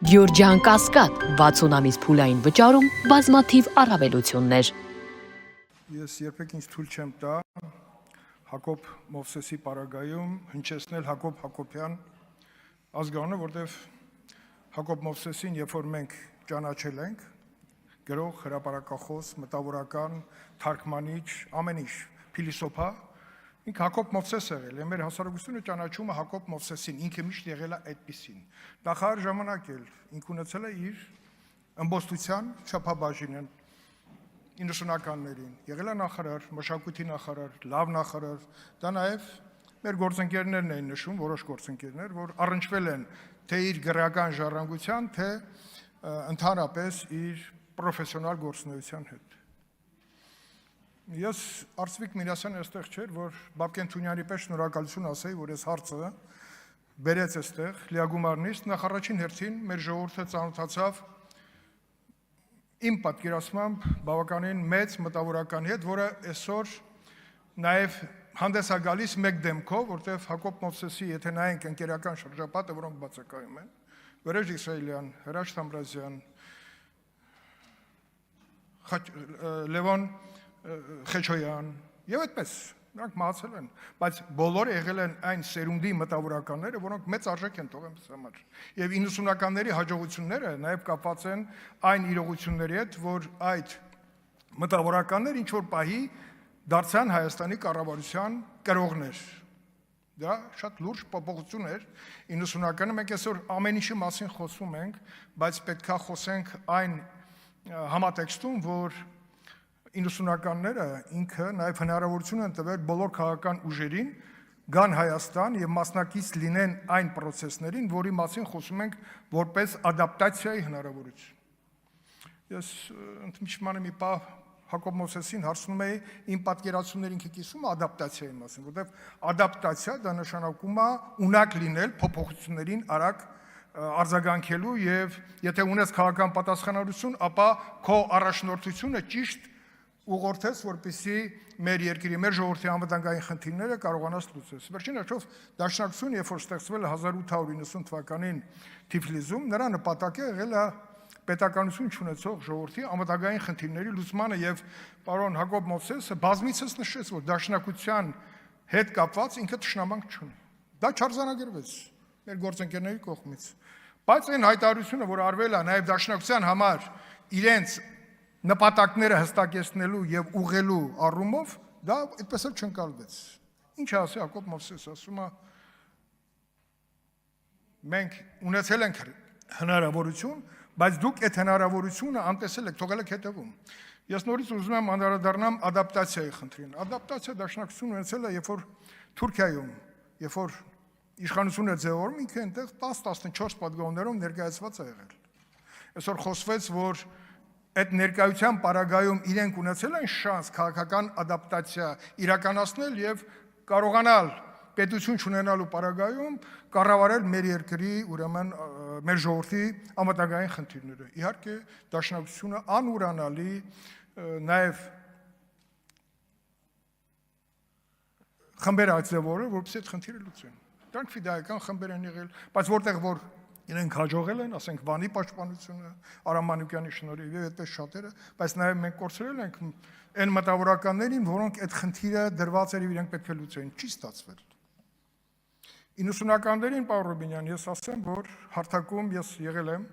Գյորջյան Կասկադ 60 ամիս փուլային վճարում բազմաթիվ առավելություններ։ Ես երբեք ինձ թույլ չեմ տա Հակոբ Մովսեսի պարագայում հնչեցնել Հակոբ Հակոբյան ազգանունը, որտեղ Հակոբ Մովսեսին, երբ որ մենք ճանաչել ենք, գրող, հրապարակախոս, մտավորական, թարգմանիչ, ամեն ինչ, փիլիսոփա, ինքը Հակոբ Մովսես եղել է, մեր հասարակությունը ճանաչում է Հակոբ Մովսեսին, ինքը միշտ եղել է այդպիսին։ Նախարար ժամանակ էլ ինքը ունեցել է իր ըմբոստության չափաբաժինն 90-ականներին, եղել է նախարար, մշակույթի նախարար, լավ նախարար, դա նաև մեր գործընկերներն էին նշում, որոշ գործընկերներ, որ առնչվել են թե իր գրական ժառանգության, թե ընդհանրապես իր պրոֆեսիոնալ գործունեության հետ։ Ես Արծվիկ Միրասյանը այստեղ չէր, որ Բաբկեն Թունյանի պես շնորհակալություն ասեի, որ այս հարցը բերեց այստեղ լիագումարնիստ, նախ առաջին հերթին մեր ժողովուրդը ծանոթացավ իմ պատկերացմամբ բավականին մեծ մտավորականի հետ, որը այսօր նաև հանդես է գալիս մեկ դեմքով, որտեղ Հակոբ Մովսեսի, եթե նայենք ընկերական շրջապատը, որոնք բացակայում են, Վրեժ Իսրայելյան, Հրաչ Թամրազյան, Լևոն Խեչոյան եւ այդպես նրանք մահացել են, բայց բոլորը եղել են այն սերունդի մտավորականները, որոնք մեծ արժեք են թողել մեզ համար։ Եվ 90-ականների հաջողությունները նաև կապված են այն իրողությունների հետ, որ այդ մտավորականները ինչ որ պահի դարձան Հայաստանի կառավարության կրողներ։ Դա շատ լուրջ փոփոխություն էր 90-ականը, մենք այսօր ամեն ինչի մասին խոսում ենք, բայց պետքա խոսենք այն համատեքստում, որ 90-ականները ինքը նաև հնարավորություն են տվել բոլոր քաղաքական ուժերին գան Հայաստան եւ մասնակից լինեն այն process-ներին, որի մասին խոսում ենք որպես ադապտացիայի հնարավորություն։ Ես ընդմիջմանը մի պահ Հակոբ Մովսեսին հարցնում էի իմ պատկերացումները ինքը կիսում է ադապտացիայի մասին, որտեղ ադապտացիա դա նշանակում է ունակ լինել փոփոխություններին արագ արձագանքելու եւ եթե ունես քաղաքական պատասխանատվություն, ապա քո առաջնորդությունը ճիշտ ուղղորդես, որպեսզի մեր երկրի, մեր ժողովրդի անվտանգային խնդիրները կարողանաս լուծել։ Վերջին հաշվով Դաշնակցությունը, երբ որ ստեղծվել է 1890 թվականին Թիֆլիսում, նրա նպատակը եղել է պետականություն չունեցող ժողովրդի անվտանգային խնդիրների լուծմանը եւ պարոն Հակոբ Մովսեսը բազմիցս նշեց, որ Դաշնակցության հետ կապված ինքը ճշնամանք չունի։ Դա չարձանագրվեց մեր գործընկերների կողմից։ Բայց այն հայտարարությունը, որ արվել է նաեւ Դաշնակցության համար իրենց նպատակները հստակեցնելու եւ ուղղելու առումով դա այդպես էլ չընկալվեց։ Ինչ ասի Հակոբ Մովսեսը, ասում է մենք ունեցել ենք հնարավորություն, բայց դուք այդ հնարավորությունը անտեսել եք, թողել եք հետևում։ Ես նորից ուզում եմ անդրադառնամ ադապտացիայի խնդրին։ Ադապտացիա Դաշնակցությունը ունեցել է, երբ որ Թուրքիայում, երբ որ իշխանությունը ձևավորում, ինքը այնտեղ 10-14 պատգամներով ներկայացված է եղել։ Այսօր խոսվեց, որ այդ ներկայության պարագայում իրենք ունեցել են շանս քաղաքական ադապտացիա իրականացնել եւ կարողանալ պետություն չունենալու պարագայում կառավարել մեր երկրի, ուրեմն մեր ժողովրդի անվտանգային խնդիրները։ Իհարկե Դաշնակցությունը անուրանալի նաեւ խմբեր ակտիվորը, որպեսզի այդ խնդիրը լուծեն։ Դրանք ֆիդայական խմբեր են եղել, բայց որտեղ որ իրենք հաջողել են, ասենք Վանի պաշտպանությունը, Արամ Մանուկյանի շնորհիվ եւ այդպես շատերը, բայց նաեւ մենք կորցրել ենք այն մտավորականներին, որոնք այդ խնդիրը դրված էր եւ իրենք պետք է լուծեին, չի ստացվել։ 90-ականներին, պարոն Ռուբինյան, ես ասեմ, որ հարթակում ես եղել եմ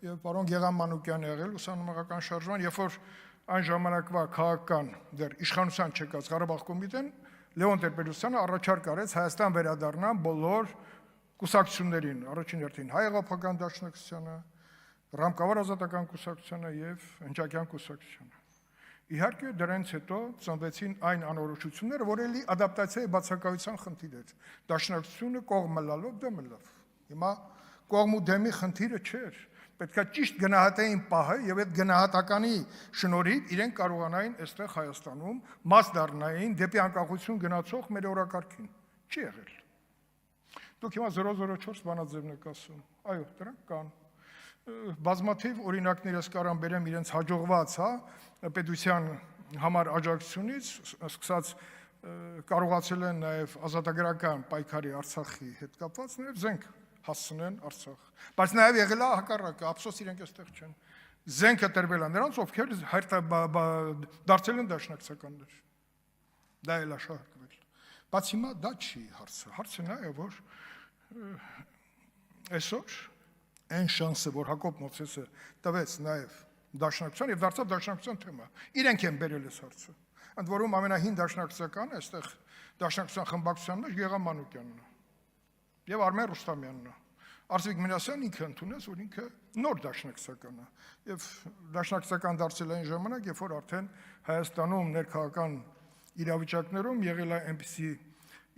եւ պարոն Գեգամ Մանուկյանը եղել ուսանողական շարժման, երբ որ այն ժամանակվա քաղաքական դեռ իշխանության չեկած Ղարաբաղ կոմիտեն Լևոն Տեր-Պետրոսյանը առաջարկ արեց Հայաստան վերադառնան բոլոր կուսակցություններին, առաջին հերթին Հայ-Աղափական Դաշնակցությանը, Ռամկավար ազատական կուսակցությանը եւ Հնչակյան կուսակցությանը։ Իհարկե դրանից հետո ծնվեցին այն անորոշությունները, որ էլի ադապտացիայի բացակայության խնդիր էր։ Դաշնակցությունը կողմը լալով դեմը լավ։ Հիմա կողմ ու դեմի խնդիրը չէր։ Պետքա ճիշտ գնահատեին պահը եւ այդ գնահատականի շնորհիվ իրենք կարողանային այստեղ Հայաստանում մաս դառնային դեպի անկախություն գնացող մեր օրակարգին։ Չի եղել։ Դուք հիմա 004 բանաձևն եք ասում։ Այո, դրանք կան։ Բազմաթիվ օրինակներ ես կարամ բերեմ իրենց հաջողված, պետության համար աջակցությունից, սկսած կարողացել են նաև ազատագրական պայքարի Արցախի հետ կապված նաև զենք հասցնեն Արցախ։ Բայց նաև եղել է հակառակը, ափսոս իրենք այստեղ չեն։ Զենքը տրվել է նրանց, ովքեր դարձել են դաշնակցականներ։ Դա էլ է շահարկվել։ Բայց հիմա դա չի հարցը։ Հարցը նա է, որ այսօր այն շանսը, որ Հակոբ Մովսեսը տվեց նաև դաշնակցության եւ դարձավ դաշնակցության թեմա։ Իրենք են բերել այս հարցը։ Ընդ որում ամենահին դաշնակցականը այստեղ դաշնակցության խմբակցության մեջ Գեգամ Մանուկյանն է եւ Արմեն Ռուստամյանն է։ Արծվիկ Մինասյանն ինքը ընդունեց, որ ինքը նոր դաշնակցական է եւ դաշնակցական դարձել այն ժամանակ, երբ որ արդեն Հայաստանում ներքաղաքական իրավիճակներում եղել է այնպիսի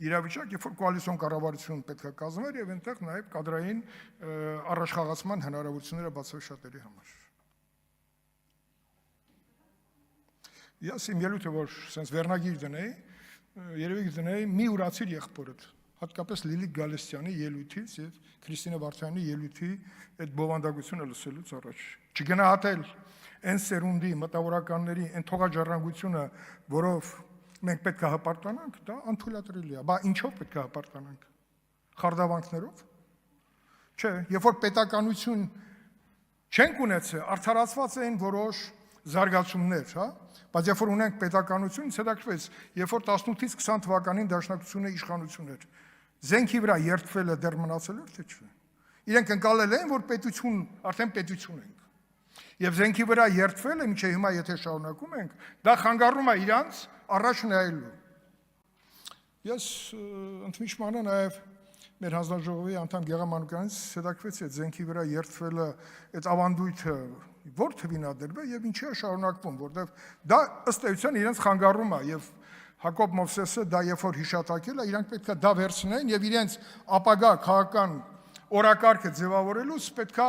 իրավիճակ, երբ որ կոալիցիոն կառավարություն պետք է կազմեր եւ այնտեղ նաեւ կադրային առաջխաղացման հնարավորությունները բացվել շատերի համար։ Ես իմ ելույթը, որ sense վերնագիր դնեի, երևի դնեի մի ուրացիր եղբորդ, հատկապես Լիլիթ Գալստյանի ելույթից եւ Քրիստինե Վարդյանի ելույթի այդ բովանդակությունը լսելուց առաջ։ Չգնահատել այն սերունդի մտավորականների այն թողաջառանգությունը, որով մենք պետք է հպարտանանք, դա անթույլատրելի է։ Բա ինչով պետք է հպարտանանք։ Խարդավանքներով։ Չէ, երբ որ պետականություն չենք ունեցել, արդարացված են որոշ զարգացումներ, հա, բայց երբ որ ունենք պետականություն, ցեդակվեց, երբ որ 18-ից 20 թվականին դաշնակցությունը իշխանություն էր, զենքի վրա երթվելը դեռ մնացել էր, թե չէ։ Իրենք ընկալել են, որ պետություն, արդեն պետություն ենք։ Եվ զենքի վրա երթվելը, մինչև հիմա եթե շարունակում ենք, դա խանգարում է իրանց առաջ նայելու։ Ես ընդմիջմանը նաև մեր հանձնաժողովի անդամ Գեգամ Մանուկյանից ցեդակվեցի այդ զենքի վրա երթվելը, այդ ավանդույթը որ թվին է դրվել եւ ինչի է շարունակվում, որտեվ դա ըստ էության իրենց խանգարում է եւ Հակոբ Մովսեսը դա երբ որ հիշատակել է, իրանք պետք է դա վերցնեն եւ իրենց ապագա քաղաքական օրակարգը ձևավորելուց պետք է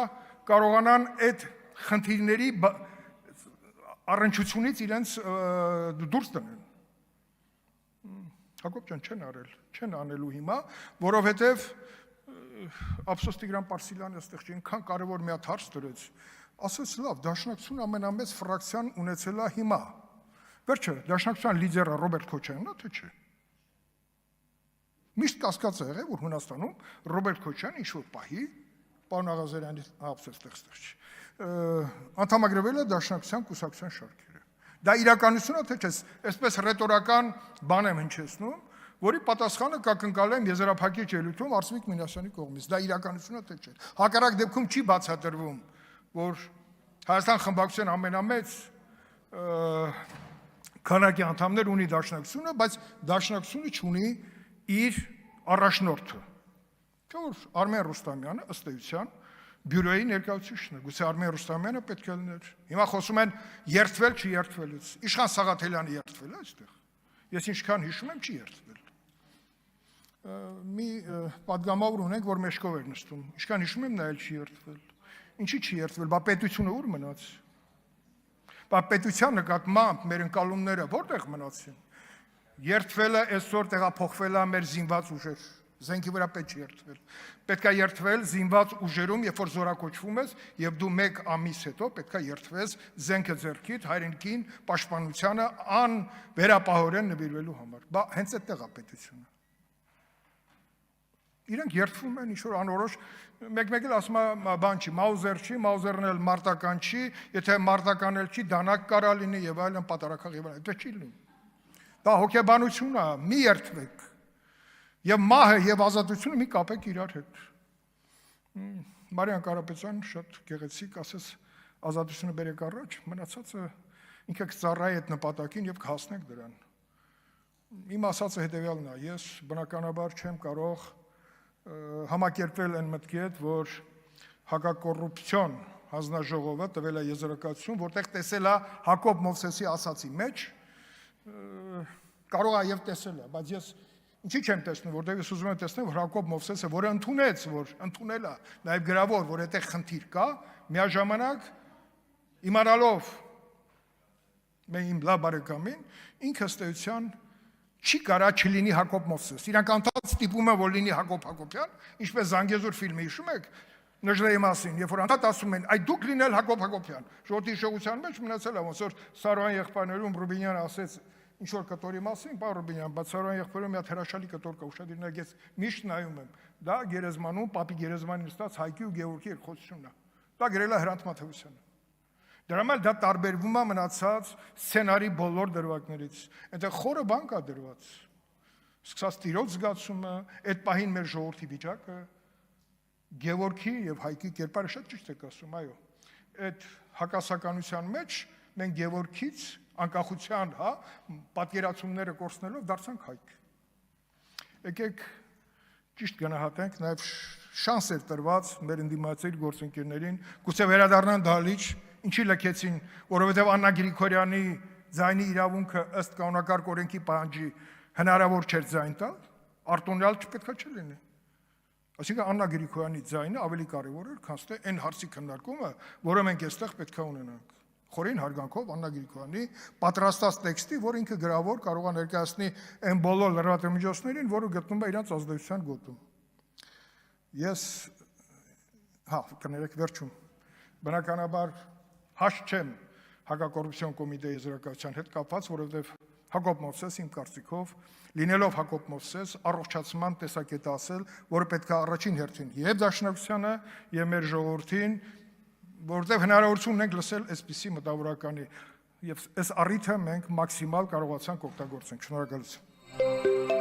կարողանան այդ խնդիրների առնչությունից իրենց դուրս դնել։ Հակոբ ջան չեն արել, չեն անելու հիմա, որովհետեւ ափսոս Տիգրան Պարսիլյանը այստեղ այնքան կարևոր մի հատ հարց դրեց, ասաց լավ, դաշնակցություն ամենամեծ ֆրակցիան ունեցել է հիմա։ Վերջը դաշնակցության լիդերը Ռոբերտ Քոչարյանն է, թե չէ։ Միշտ կասկած է եղել, որ Հունաստանում Ռոբերտ Քոչարյանը ինչ-որ պահի, պարոն Աղազարյանի ափսոս այստեղ չի, անդամագրվել է դաշնակցության կուսակցության շարքերը։ Դա իրականություն է, թե չէ, այսպես ռետորական բան եմ հնչեցնում, որի պատասխանը կակնկալեմ եզրափակիչ ելույթում Արծվիկ Մինասյանի կողմից։ Դա իրականություն է, թե չէ։ Հակառակ դեպքում չի բացատրվում, որ Հայաստան խմբակցության ամենամեծ քանակի անդամներ ունի դաշնակցությունը, բայց դաշնակցությունը չունի իր առաջնորդը։ Չէ՞ որ Արմեն Ռուստամյանը ըստ էության բյուրոյի ներկայացուցիչն է, գուցե Արմեն Ռուստամյանը պետք է լիներ։ Հիմա խոսում են երթվել, չի երթվելուց։ Իշխան Սաղաթելյանը երթվել է այստեղ։ Ես ինչքան հիշում եմ, չի երթվել։ Մի պատգամավոր ունենք, որ մեջքով էր նստում։ Ինչքան հիշում եմ, նա էլ չի երթվել։ Ինչի չի երթվել, բա պետությունը ուր մնաց։ Բա պետության նկատմամբ մեր ընկալումները որտեղ մնացին։ Երթվելը այսօր տեղափոխվել է մեր զինված ուժեր։ Զենքի վրա պետք չի երթվել։ Պետք է երթվել զինված ուժերում, երբ որ զորակոչվում ես, եւ դու 1 ամիս հետո պետք է երթվես զենքը ձեռքիդ հայրենիքին պաշտպանությանը անվերապահորեն նվիրվելու համար։ Բա հենց այդտեղ է պետությունը։ Իրանք երթվում են ինչ-որ անորոշ, մեկ-մեկ էլ ասում է բան չի, Մաուզեր չի, Մաուզերն էլ մարտական չի, եթե մարտական էլ չի, դանակ կարա լինի եւ այլն պատարակախ եւ այլն, դա չի լինում։ Դա հոգեբանություն է, մի երթվեք։ Եվ մահը եւ ազատությունը մի կապեք իրար հետ։ Մարիան Կարապետյան շատ գեղեցիկ ասես ազատությունը բերեք առաջ, մնացածը ինքը կծառայի այդ նպատակին եւ կհասնեք դրան։ Իմ ասածը հետեւյալն է, ես բնականաբար չեմ կարող համակերպվել այն մտքի հետ, որ հակակոռուպցիոն հանձնաժողովը տվել է եզրակացություն, որտեղ տեսել է Հակոբ Մովսեսի ասացի մեջ, կարող է եւ տեսել է, բայց ես ինչի չեմ տեսնում, որտեղ ես ուզում եմ տեսնել, որ Հակոբ Մովսեսը, որը ընդունեց, որ ընդունել է, նաեւ գրավոր, որ այդտեղ խնդիր կա, միաժամանակ իմանալով իմ լավ բարեկամին, ինքը ըստ էության չի կարա չլինի Հակոբ Մովսես։ Իրանք անդադ ստիպում են, որ լինի Հակոբ Հակոբյան, ինչպես Զանգեզուր ֆիլմը հիշում եք, Նժդեի մասին, երբ որ անդադ ասում են, այ դուք լինել Հակոբ Հակոբյան։ Ժողովրդի հիշողության մեջ մնացել է, ոնց որ Սարոյան եղբայրներում Ռուբինյանը ասեց ինչ որ կտորի մասին, բա Ռուբինյան, բայց Սարոյան եղբայրում մի հատ հրաշալի կտոր կա, ուշադիր նայեք, ես միշտ նայում եմ, Դա գերեզմանում, Պապի գերեզմանին ստաց Հայկի ու Գևորգի երկխոսությունն է։ Դա գրել է Հրանտ Մաթևոսյանը։ Դրա համար դա տարբերվում է մնացած սցենարի բոլոր դրվագներից։ Այնտեղ խորը բան կա դրված։ Սկսած տիրոջ զգացումը, այդ պահին մեր ժողովրդի վիճակը, Գևորգի եւ Հայկի կերպարը շատ ճիշտ եք ասում, այո։ Այդ հակասականության մեջ մենք Գևորգից անկախության, պատկերացումները կորցնելով դարձանք Հայք։ Եկեք ճիշտ գնահատենք, նաև շանս էր տրված մեր ընդդիմացի գործընկերներին, գուցե վերադառնան դահլիճ, ինչի լքեցին, որովհետև Աննա Գրիգորյանի ձայնի իրավունքը ըստ կանոնակարգ օրենքի պահանջի հնարավոր չէր ձայն տալ, արտոնյալ չպետք է չլինի։ Այսինքն Աննա Գրիգորյանի ձայնը ավելի կարևոր էր, քան թե այն հարցի քննարկումը, որը մենք այստեղ պետք է ունենանք։ Խորին հարգանքով Աննա Գրիգորյանի պատրաստած տեքստի, որ ինքը գրավոր կարող է ներկայացնի այն բոլոր լրատվամիջոցներին, որը գտնում է իրենց ազդեցության գոտում։ Ես կներեք վերջում, բնականաբար հաշտ չեմ հակակոռուպցիոն կոմիտեի եզրակացության հետ կապված, որովհետև Հակոբ Մովսես իմ կարծիքով, լինելով Հակոբ Մովսես, առողջացման տեսակետը ասել, որը պետք է առաջին հերթին եւ Դաշնակցությանը եւ մեր ժողովրդին, որովհետև հնարավորություն ունենք լսել այսպիսի մտավորականի եւ այս առիթը մենք մաքսիմալ կարողացանք օգտագործենք։ Շնորհակալություն։